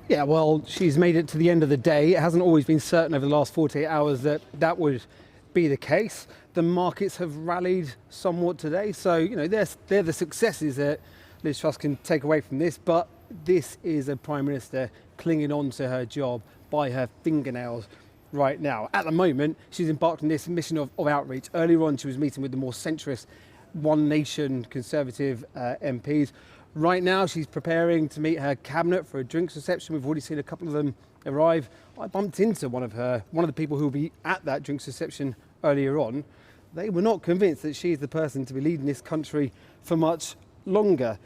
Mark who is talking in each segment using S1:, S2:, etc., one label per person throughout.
S1: Yeah, well, she's made it to the end of the day. It hasn't always been certain over the last 48 hours that that would be the case. The markets have rallied somewhat today, so, you know, they're the successes that Liz Truss can take away from this, but this is a Prime Minister clinging on to her job by her fingernails right now. At the moment, she's embarked on this mission of outreach. Earlier on, she was meeting with the more centrist One Nation Conservative MPs. Right now, she's preparing to meet her cabinet for a drinks reception. We've already seen a couple of them arrive. I bumped into one of the people who will be at that drinks reception earlier on. They were not convinced that she's the person to be leading this country for much longer.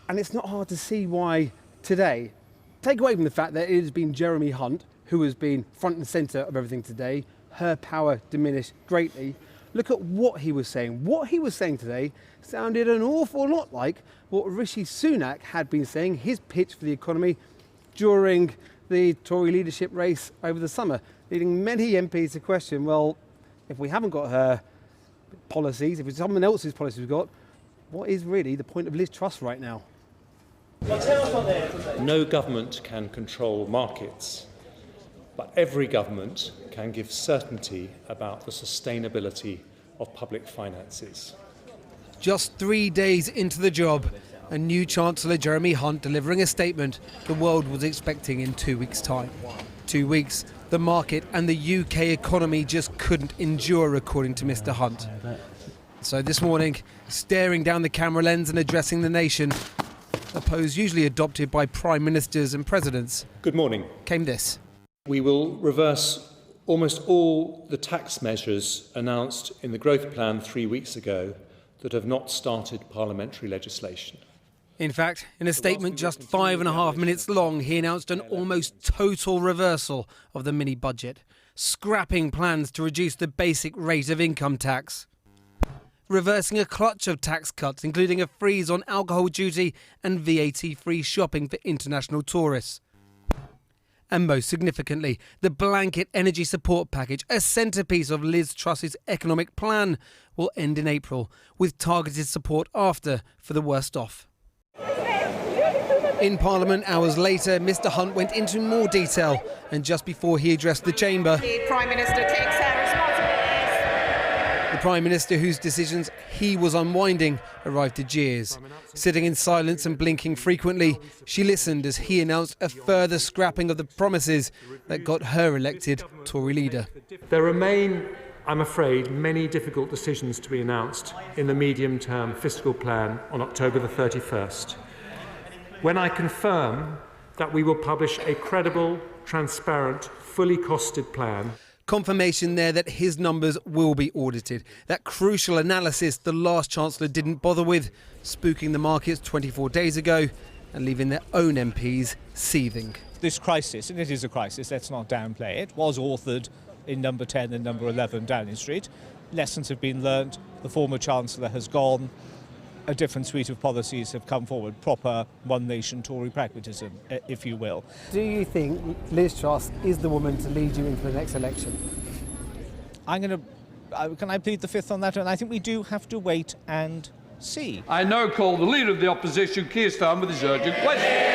S1: And it's not hard to see why today. Take away from the fact that it has been Jeremy Hunt who has been front and centre of everything today, her power diminished greatly. Look at what he was saying. What he was saying today sounded an awful lot like what Rishi Sunak had been saying, his pitch for the economy during the Tory leadership race over the summer, leading many MPs to question, well, if we haven't got her policies, if it's someone else's policies we've got, what is really the point of Liz Truss right now?
S2: No government can control markets, but every government can give certainty about the sustainability of public finances.
S3: Just 3 days into the job, a new Chancellor Jeremy Hunt delivering a statement the world was expecting in 2 weeks' time. 2 weeks, the market and the UK economy just couldn't endure, according to Mr. Hunt. So this morning, staring down the camera lens and addressing the nation, a pose usually adopted by prime ministers and presidents.
S2: Good morning.
S3: Came this.
S2: We will reverse almost all the tax measures announced in the growth plan 3 weeks ago that have not started parliamentary legislation.
S3: In fact, in a statement just 5.5 minutes long, he announced an almost total reversal of the mini-budget, scrapping plans to reduce the basic rate of income tax, reversing a clutch of tax cuts, including a freeze on alcohol duty and VAT-free shopping for international tourists. And most significantly, the blanket energy support package, a centrepiece of Liz Truss's economic plan, will end in April, with targeted support after for the worst off. In Parliament, hours later, Mr Hunt went into more detail, and just before he addressed the chamber,
S4: the Prime Minister takes her responsibilities.
S3: The Prime Minister, whose decisions he was unwinding, arrived to jeers. Sitting in silence and blinking frequently, she listened as he announced a further scrapping of the promises that got her elected Tory leader.
S2: There remain, I'm afraid, many difficult decisions to be announced in the medium-term fiscal plan on October the 31st. When I confirm that we will publish a credible, transparent, fully costed plan.
S3: Confirmation there that his numbers will be audited. That crucial analysis the last Chancellor didn't bother with, spooking the markets 24 days ago and leaving their own MPs seething.
S5: This crisis, and it is a crisis, let's not downplay it, was authored in number 10 and number 11 Downing Street. Lessons have been learnt, the former Chancellor has gone, a different suite of policies have come forward, proper One Nation Tory pragmatism, if you will.
S1: Do you think Liz Truss is the woman to lead you into the next election?
S5: Can I plead the fifth on that? And I think we do have to wait and see.
S6: I now call the Leader of the Opposition, Keir Starmer, with his urgent question.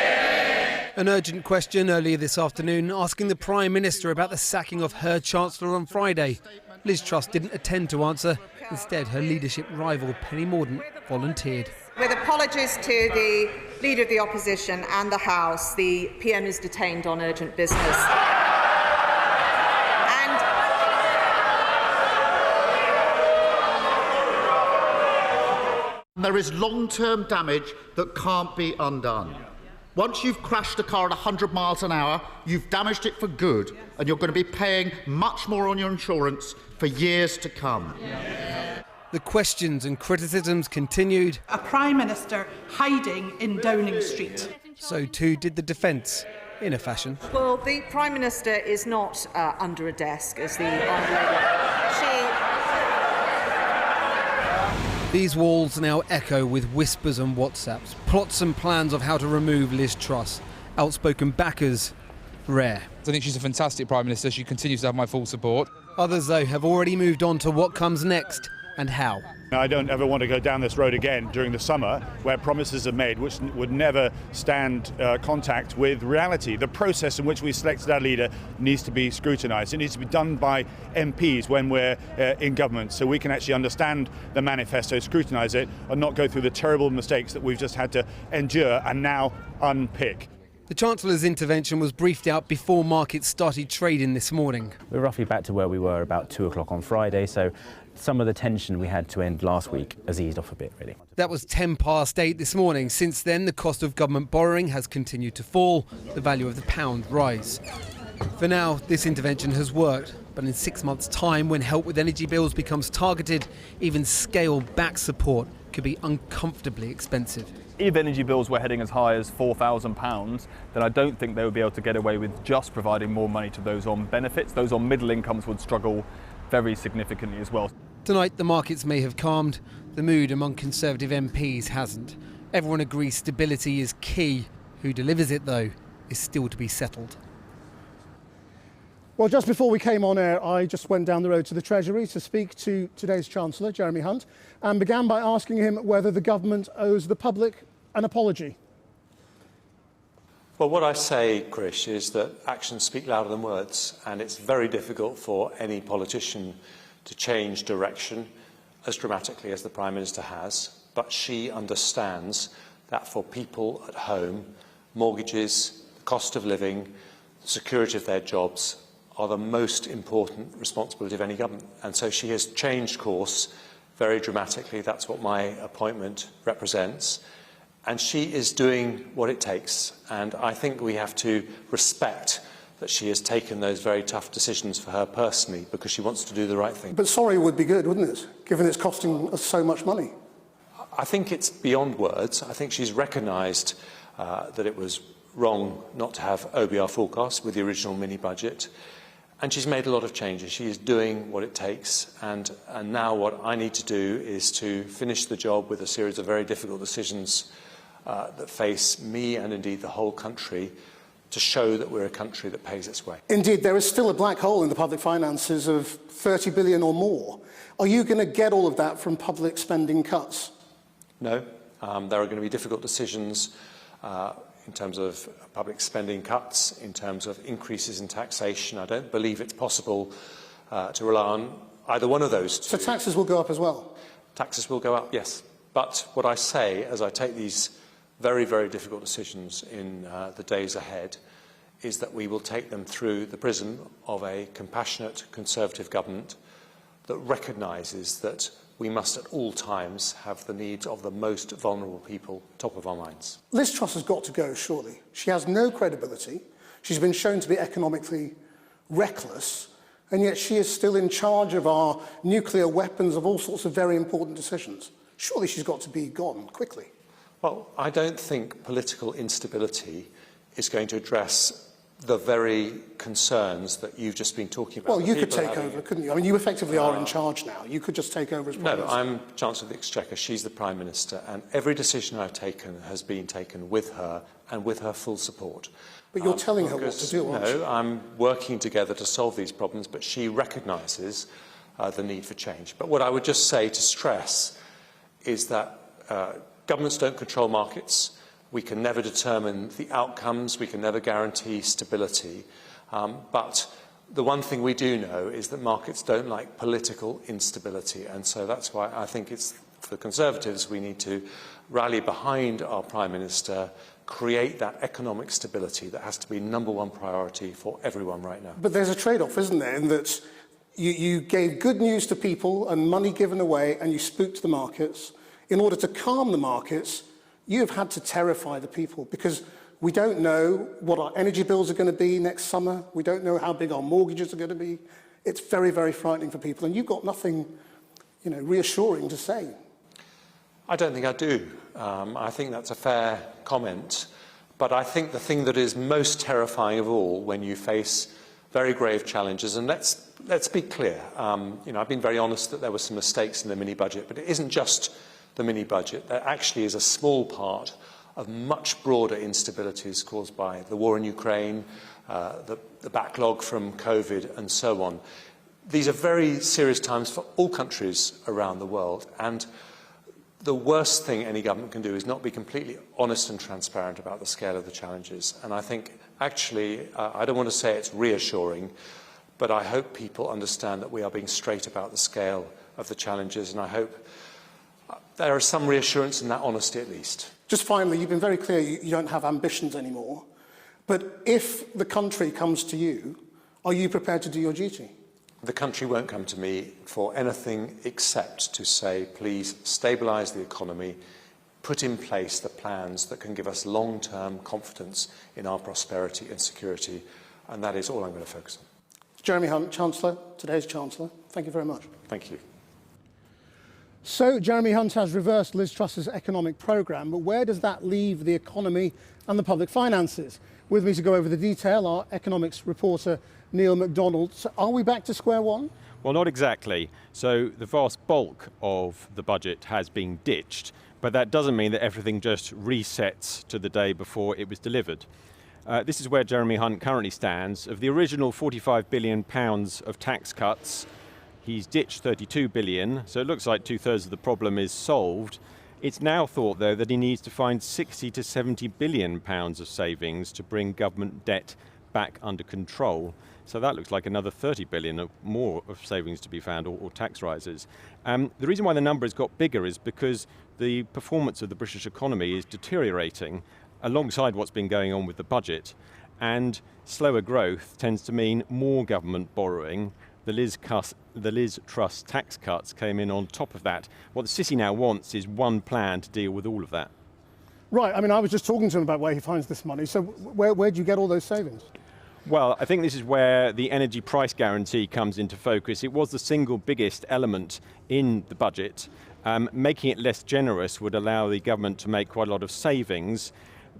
S3: An urgent question earlier this afternoon asking the Prime Minister about the sacking of her Chancellor on Friday. Liz Truss didn't attend to answer. Instead, her leadership rival, Penny Mordaunt, volunteered.
S4: With apologies to the Leader of the Opposition and the House, the PM is detained on urgent business.
S7: There is long-term damage that can't be undone. Once you've crashed a car at 100 miles an hour, you've damaged it for good, and you're going to be paying much more on your insurance for years to come.
S3: The questions and criticisms continued.
S8: A Prime Minister hiding in Downing Street.
S3: So too did the defence, in a fashion.
S4: Well, the Prime Minister is not under a desk, as the Honourable Lady.
S3: These walls now echo with whispers and WhatsApps, plots and plans of how to remove Liz Truss. Outspoken backers, rare.
S9: I think she's a fantastic Prime Minister. She continues to have my full support.
S3: Others, though, have already moved on to what comes next. and how.
S9: I don't ever want to go down this road again during the summer where promises are made which would never stand contact with reality. The process in which we selected our leader needs to be scrutinised. It needs to be done by MPs when we're in government, so we can actually understand the manifesto, scrutinise it, and not go through the terrible mistakes that we've just had to endure and now unpick.
S3: The Chancellor's intervention was briefed out before markets started trading this morning.
S10: We're roughly back to where we were about 2 o'clock on Friday, so some of the tension we had to end last week has eased off a bit, really.
S3: That was 8:10 this morning. Since then, the cost of government borrowing has continued to fall, the value of the pound rise. For now, this intervention has worked, but in 6 months' time, when help with energy bills becomes targeted, even scaled-back support could be uncomfortably expensive.
S11: If energy bills were heading as high as £4,000, then I don't think they would be able to get away with just providing more money to those on benefits. Those on middle incomes would struggle very significantly as well.
S3: Tonight, the markets may have calmed. The mood among Conservative MPs hasn't. Everyone agrees stability is key. Who delivers it, though, is still to be settled.
S12: Well, just before we came on air, I just went down the road to the Treasury to speak to today's Chancellor, Jeremy Hunt, and began by asking him whether the government owes the public an apology.
S13: Well, what I say, Krish, is that actions speak louder than words, and it's very difficult for any politician to change direction as dramatically as the Prime Minister has. But she understands that for people at home, mortgages, the cost of living, the security of their jobs are the most important responsibility of any government. And so she has changed course very dramatically. That's what my appointment represents. And she is doing what it takes. And I think we have to respect that she has taken those very tough decisions for her personally because she wants to do the right thing.
S12: But sorry would be good, wouldn't it, given it's costing us so much money?
S13: I think it's beyond words. I think she's recognised that it was wrong not to have OBR forecasts with the original mini-budget. And she's made a lot of changes. She is doing what it takes. And now what I need to do is to finish the job with a series of very difficult decisions that face me and indeed the whole country to show that we're a country that pays its way.
S12: Indeed, there is still a black hole in the public finances of 30 billion or more. Are you going to get all of that from public spending cuts?
S13: No. There are going to be difficult decisions in terms of public spending cuts, in terms of increases in taxation. I don't believe it's possible to rely on either one of those two.
S12: So taxes will go up as well?
S13: Taxes will go up, yes. But what I say, as I take these very, very difficult decisions in the days ahead, is that we will take them through the prism of a compassionate Conservative government that recognises that we must at all times have the needs of the most vulnerable people top of our minds.
S12: Liz Truss has got to go, surely. She has no credibility. She's been shown to be economically reckless, and yet she is still in charge of our nuclear weapons, of all sorts of very important decisions. Surely she's got to be gone quickly.
S13: Well, I don't think political instability is going to address the very concerns that you've just been talking about.
S12: Well, you could take over, couldn't you? I mean, you effectively are in charge now. You could just take over as Prime Minister.
S13: No, I'm Chancellor of the Exchequer. She's the Prime Minister, and every decision I've taken has been taken with her and with her full support.
S12: But you're telling her what to do, aren't you?
S13: No, I'm working together to solve these problems, but she recognises the need for change. But what I would just say to stress is that governments don't control markets. We can never determine the outcomes. We can never guarantee stability. But the one thing we do know is that markets don't like political instability. And so that's why I think it's for the Conservatives we need to rally behind our Prime Minister, create that economic stability that has to be #1 priority for everyone right now.
S12: But there's a trade-off, isn't there, in that you gave good news to people and money given away and you spooked the markets. In order to calm the markets, you have had to terrify the people because we don't know what our energy bills are going to be next summer. We don't know how big our mortgages are going to be. It's very, very frightening for people. And you've got nothing, reassuring to say.
S13: I don't think I do. I think that's a fair comment. But I think the thing that is most terrifying of all when you face very grave challenges, and let's be clear, I've been very honest that there were some mistakes in the mini-budget, but it isn't just the mini-budget. There actually is a small part of much broader instabilities caused by the war in Ukraine, the backlog from COVID and so on. these are very serious times for all countries around the world, and the worst thing any government can do is not be completely honest and transparent about the scale of the challenges. And I think, actually, I don't want to say it's reassuring, but I hope people understand that we are being straight about the scale of the challenges, and I hope there is some reassurance in that honesty at least.
S12: Just finally, you've been very clear you don't have ambitions anymore, but if the country comes to you, are you prepared to do your duty?
S13: The country won't come to me for anything except to say, please stabilise the economy, put in place the plans that can give us long-term confidence in our prosperity and security, and that is all I'm going to focus on.
S12: Jeremy Hunt, Chancellor, today's Chancellor, thank you very much.
S13: Thank you.
S12: So Jeremy Hunt has reversed Liz Truss's economic programme, but where does that leave the economy and the public finances? With me to go over the detail, our economics reporter Neil MacDonald. So are we back to square one?
S14: Well, not exactly. So the vast bulk of the budget has been ditched, but that doesn't mean that everything just resets to the day before it was delivered. This is where Jeremy Hunt currently stands. Of the original £45 billion of tax cuts, he's ditched £32 billion, so it looks like 2/3 of the problem is solved. It's now thought, though, that he needs to find £60 to £70 billion of savings to bring government debt back under control. So that looks like another £30 billion or more of savings to be found, or tax rises. The reason why the number has got bigger is because the performance of the British economy is deteriorating alongside what's been going on with the budget. And slower growth tends to mean more government borrowing. The Liz Truss tax cuts came in on top of that. What the city now wants is one plan to deal with all of that.
S12: Right, I mean, I was just talking to him about where he finds this money. So where do you get all those savings?
S14: Well, I think this is where the energy price guarantee comes into focus. It was the single biggest element in the budget. Making it less generous would allow the government to make quite a lot of savings.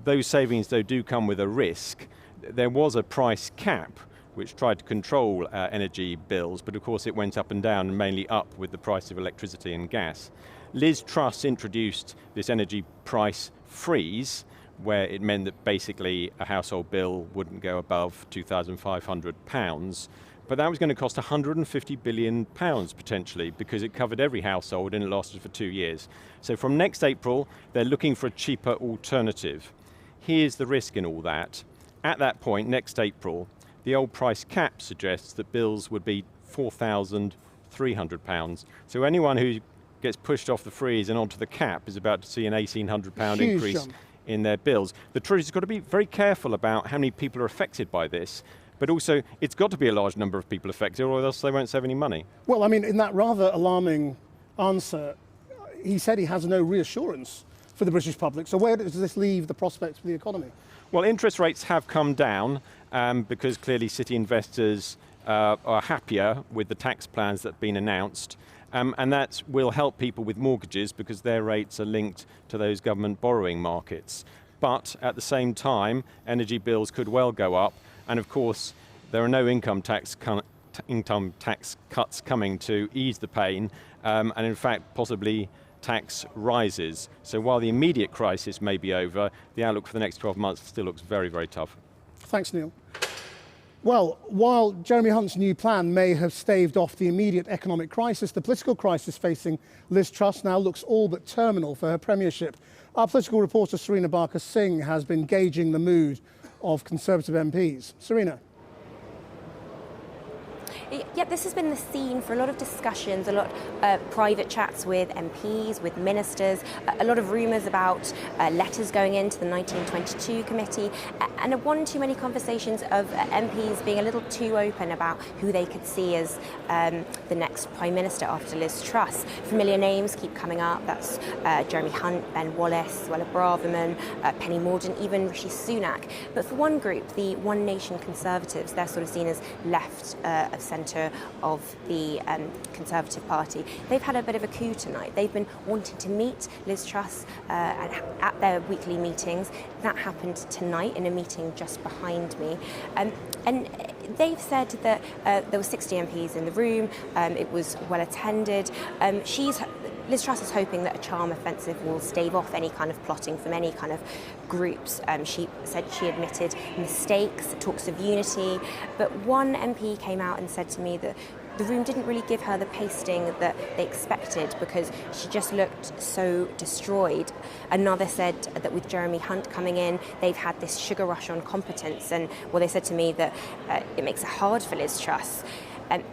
S14: Those savings, though, do come with a risk. There was a price cap which tried to control energy bills, but of course it went up and down, and mainly up with the price of electricity and gas. Liz Truss introduced this energy price freeze, where it meant that basically a household bill wouldn't go above £2,500, but that was going to cost £150 billion potentially, because it covered every household and it lasted for 2 years. So from next April, they're looking for a cheaper alternative. Here's the risk in all that. At that point, next April, the old price cap suggests that bills would be £4,300. So anyone who gets pushed off the freeze and onto the cap is about to see an £1,800 increase in their bills. The Treasury's got to be very careful about how many people are affected by this, but also it's got to be a large number of people affected, or else they won't save any money.
S12: Well, I mean, in that rather alarming answer, he said he has no reassurance for the British public. So where does this leave the prospects for the economy?
S14: Well, interest rates have come down because clearly city investors are happier with the tax plans that have been announced. And that will help people with mortgages because their rates are linked to those government borrowing markets. But at the same time, energy bills could well go up. And of course, there are no income tax cuts coming to ease the pain. And in fact, possibly tax rises. So while the immediate crisis may be over, the outlook for the next 12 months still looks very, very tough.
S12: Thanks, Neil. Well, while Jeremy Hunt's new plan may have staved off the immediate economic crisis, the political crisis facing Liz Truss now looks all but terminal for her premiership. Our political reporter Serena Barker-Singh has been gauging the mood of Conservative MPs. Serena.
S15: Yeah, this has been the scene for a lot of discussions, a lot of private chats with MPs, with ministers, a lot of rumours about letters going into the 1922 committee, and one too many conversations of MPs being a little too open about who they could see as the next Prime Minister after Liz Truss. Familiar names keep coming up. That's Jeremy Hunt, Ben Wallace, Suella Braverman, Penny Mordaunt, even Rishi Sunak. But for one group, the One Nation Conservatives, they're sort of seen as left of centre of the Conservative Party. They've had a bit of a coup tonight. They've been wanting to meet Liz Truss at their weekly meetings. That happened tonight in a meeting just behind me. And they've said that there were 60 MPs in the room. It was well attended. Liz Truss is hoping that a charm offensive will stave off any kind of plotting from any kind of groups. She said she admitted mistakes, talks of unity, but one MP came out and said to me that the room didn't really give her the pasting that they expected because she just looked so destroyed. Another said that with Jeremy Hunt coming in, they've had this sugar rush on competence, and well, they said to me that it makes it hard for Liz Truss.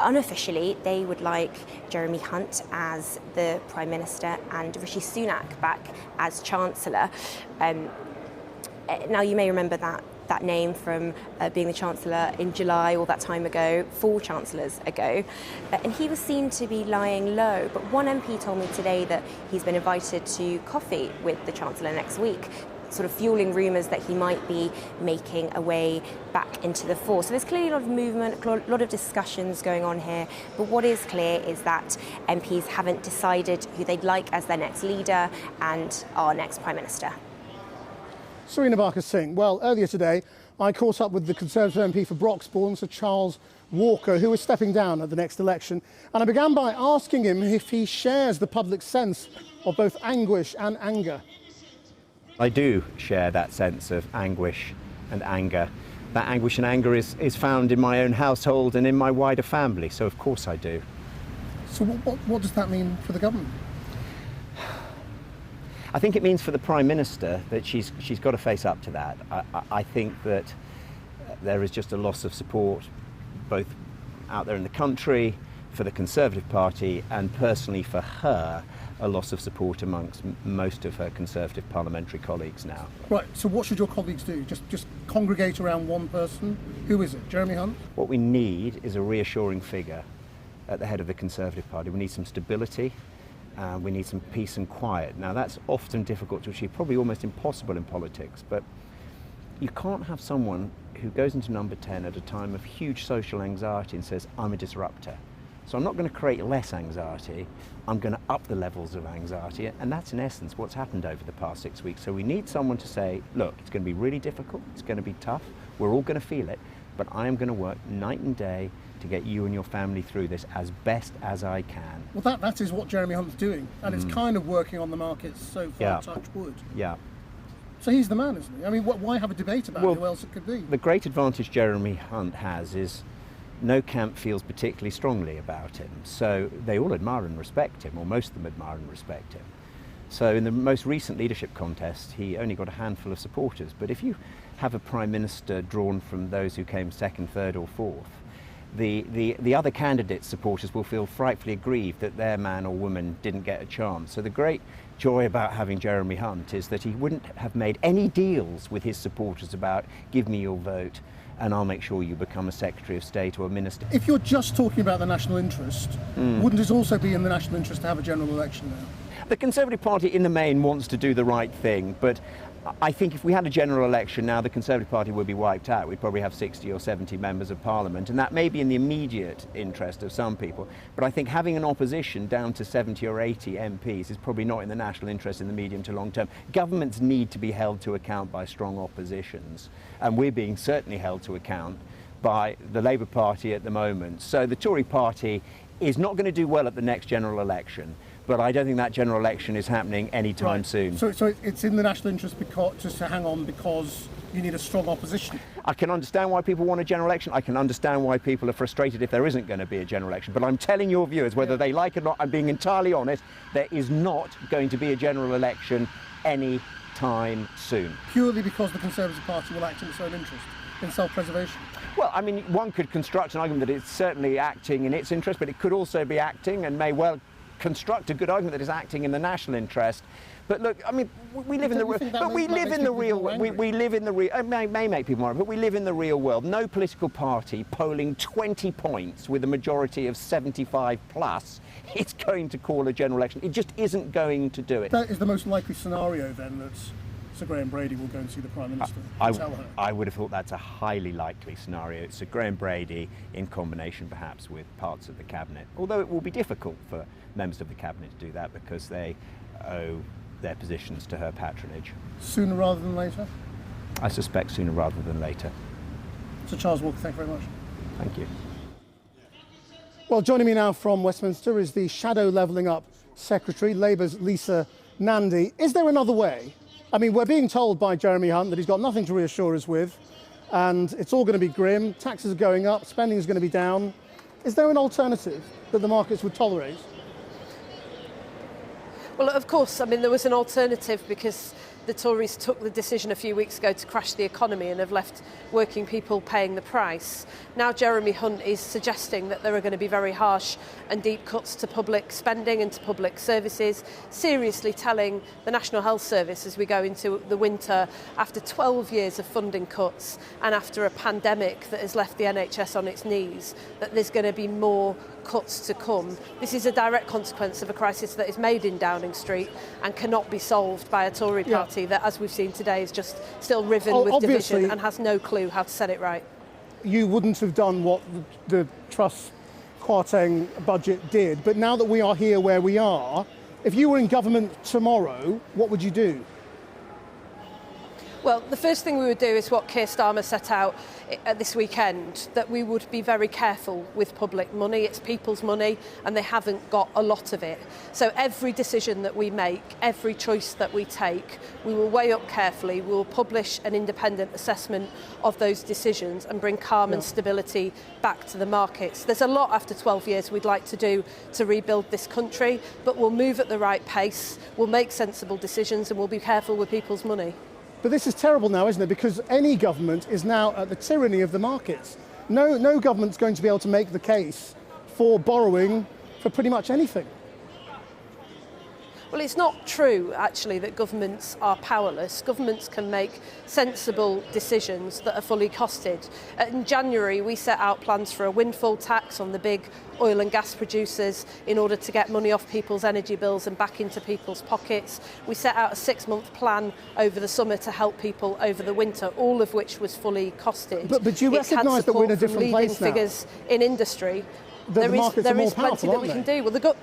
S15: Unofficially, they would like Jeremy Hunt as the Prime Minister and Rishi Sunak back as Chancellor. Now, you may remember that name from being the Chancellor in July all that time ago, 4 Chancellors ago. And he was seen to be lying low. But one MP told me today that he's been invited to coffee with the Chancellor next week, sort of fueling rumours that he might be making a way back into the fore. So there's clearly a lot of movement, a lot of discussions going on here. But what is clear is that MPs haven't decided who they'd like as their next leader and our next Prime Minister.
S12: Serena Barker-Singh. Well, earlier today, I caught up with the Conservative MP for Broxbourne, Sir Charles Walker, who is stepping down at the next election. And I began by asking him if he shares the public sense of both anguish and anger.
S10: I do share that sense of anguish and anger. That anguish and anger is found in my own household and in my wider family, so of course I do.
S12: So what does that mean for the government?
S10: I think it means for the Prime Minister that she's got to face up to that. I think that there is just a loss of support both out there in the country, for the Conservative Party, and personally for her, a loss of support amongst most of her Conservative parliamentary colleagues now.
S12: Right, so what should your colleagues do? Just congregate around one person? Who is it, Jeremy Hunt?
S10: What we need is a reassuring figure at the head of the Conservative Party. We need some stability. We need some peace and quiet. Now, that's often difficult to achieve, probably almost impossible in politics, but you can't have someone who goes into number 10 at a time of huge social anxiety and says, I'm a disruptor. So I'm not going to create less anxiety, I'm going to up the levels of anxiety, and that's in essence what's happened over the past 6 weeks. So we need someone to say, look, it's going to be really difficult, it's going to be tough, we're all going to feel it, but I am going to work night and day to get you and your family through this as best as I can.
S12: Well, that is what Jeremy Hunt's doing, and it's kind of working on the markets so far, touch wood.
S10: Yeah.
S12: So he's the man, isn't he? I mean, why have a debate about who else it could be?
S10: The great advantage Jeremy Hunt has is no camp feels particularly strongly about him. So they all admire and respect him, or most of them admire and respect him. So in the most recent leadership contest, he only got a handful of supporters. But if you have a Prime Minister drawn from those who came second, third or fourth, the other candidates' supporters will feel frightfully aggrieved that their man or woman didn't get a chance. So the great joy about having Jeremy Hunt is that he wouldn't have made any deals with his supporters about give me your vote and I'll make sure you become a Secretary of State or a Minister.
S12: If you're just talking about the national interest, wouldn't it also be in the national interest to have a general election now?
S10: The Conservative Party in the main wants to do the right thing, but I think if we had a general election now, the Conservative Party would be wiped out. We'd probably have 60 or 70 members of Parliament, and that may be in the immediate interest of some people. But I think having an opposition down to 70 or 80 MPs is probably not in the national interest in the medium to long term. Governments need to be held to account by strong oppositions, and we're being certainly held to account by the Labour Party at the moment. So the Tory Party is not going to do well at the next general election. But I don't think that general election is happening anytime soon.
S12: So it's in the national interest just to hang on because you need a strong opposition?
S10: I can understand why people want a general election. I can understand why people are frustrated if there isn't going to be a general election. But I'm telling your viewers, whether they like it or not, I'm being entirely honest, there is not going to be a general election any time soon.
S12: Purely because the Conservative Party will act in its own interest, in self-preservation?
S10: Well, I mean, one could construct an argument that it's certainly acting in its interest, but it could also be acting and may well construct a good argument that is acting in the national interest. But look, I mean, we live in the real. But we live in the real. We live in the real. It may make people angry, but we live in the real world. No political party polling 20 points with a majority of 75 plus is going to call a general election. It just isn't going to do it.
S12: That is the most likely scenario then that Sir Graham Brady will go and see the Prime Minister and tell her.
S10: I would have thought that's a highly likely scenario. It's Sir Graham Brady in combination perhaps with parts of the Cabinet, although it will be difficult for members of the Cabinet to do that because they owe their positions to her patronage.
S12: Sooner rather than later?
S10: I suspect sooner rather than later.
S12: Sir Charles Walker, thank you very much.
S10: Thank you.
S12: Well, joining me now from Westminster is the Shadow Levelling Up Secretary, Labour's Lisa Nandy. Is there another way? I mean, we're being told by Jeremy Hunt that he's got nothing to reassure us with, and it's all going to be grim. Taxes are going up, spending is going to be down. Is there an alternative that the markets would tolerate?
S16: Well, of course, I mean, there was an alternative because the Tories took the decision a few weeks ago to crash the economy and have left working people paying the price. Now Jeremy Hunt is suggesting that there are going to be very harsh and deep cuts to public spending and to public services, seriously telling the National Health Service as we go into the winter, after 12 years of funding cuts and after a pandemic that has left the NHS on its knees, that there's going to be more cuts to come. This is a direct consequence of a crisis that is made in Downing Street and cannot be solved by a Tory party that, as we've seen today, is just still riven with division and has no clue how to set it right.
S12: You wouldn't have done what the Truss Kwarteng budget did, but now that we are here where we are, if you were in government tomorrow, what would you do?
S16: Well, the first thing we would do is what Keir Starmer set out this weekend, that we would be very careful with public money. It's people's money and they haven't got a lot of it. So every decision that we make, every choice that we take, we will weigh up carefully. We will publish an independent assessment of those decisions and bring calm and stability back to the markets. There's a lot after 12 years we'd like to do to rebuild this country, but we'll move at the right pace, we'll make sensible decisions and we'll be careful with people's money.
S12: But this is terrible now, isn't it? Because any government is now at the tyranny of the markets. No government's going to be able to make the case for borrowing for pretty much anything.
S16: Well, it's not true, actually, that governments are powerless. Governments can make sensible decisions that are fully costed. In January, we set out plans for a windfall tax on the big oil and gas producers in order to get money off people's energy bills and back into people's pockets. We set out a 6-month plan over the summer to help people over the winter, all of which was fully costed.
S12: But do you recognise that we're in a different place now?
S16: Figures in industry.
S12: The markets are more
S16: plenty
S12: powerful,
S16: that we can do. Well,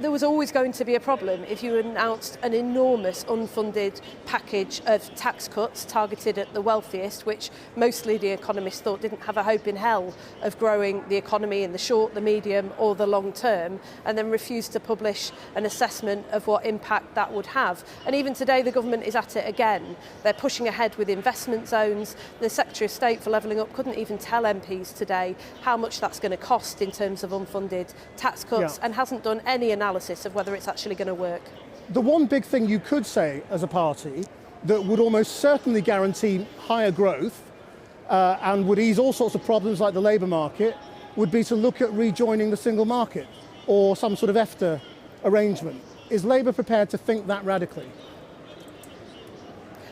S16: there was always going to be a problem if you announced an enormous unfunded package of tax cuts targeted at the wealthiest, which most leading economists thought didn't have a hope in hell of growing the economy in the short, the medium or the long term, and then refused to publish an assessment of what impact that would have. And even today the government is at it again. They're pushing ahead with investment zones. The Secretary of State for Levelling Up couldn't even tell MPs today how much that's going to cost in terms of unfunded tax cuts. And hasn't done any analysis of whether it's actually going to work.
S12: The one big thing you could say as a party that would almost certainly guarantee higher growth and would ease all sorts of problems like the labour market would be to look at rejoining the single market or some sort of EFTA arrangement. Is Labour prepared to think that radically?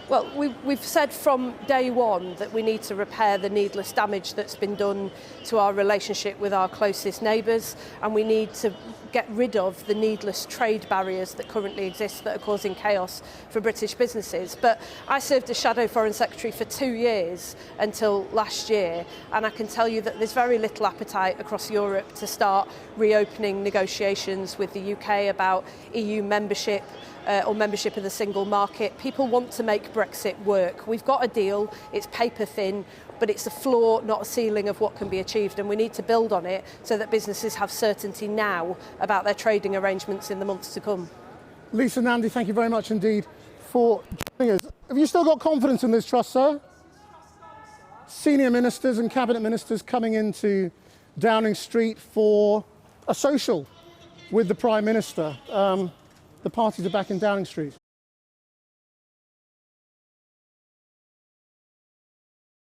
S16: Well, we've said from day one that we need to repair the needless damage that's been done to our relationship with our closest neighbours, and we need to get rid of the needless trade barriers that currently exist that are causing chaos for British businesses. But I served as Shadow Foreign Secretary for 2 years until last year, and I can tell you that there's very little appetite across Europe to start reopening negotiations with the UK about EU membership or membership of the single market. People want to make Brexit work. We've got a deal, it's paper thin, but it's a floor, not a ceiling of what can be achieved, and we need to build on it so that businesses have certainty now about their trading arrangements in the months to come.
S12: Lisa and Andy, thank you very much indeed for joining us. Have you still got confidence in this Truss, sir? Senior ministers and cabinet ministers coming into Downing Street for a social with the Prime Minister. The parties are back in Downing Street.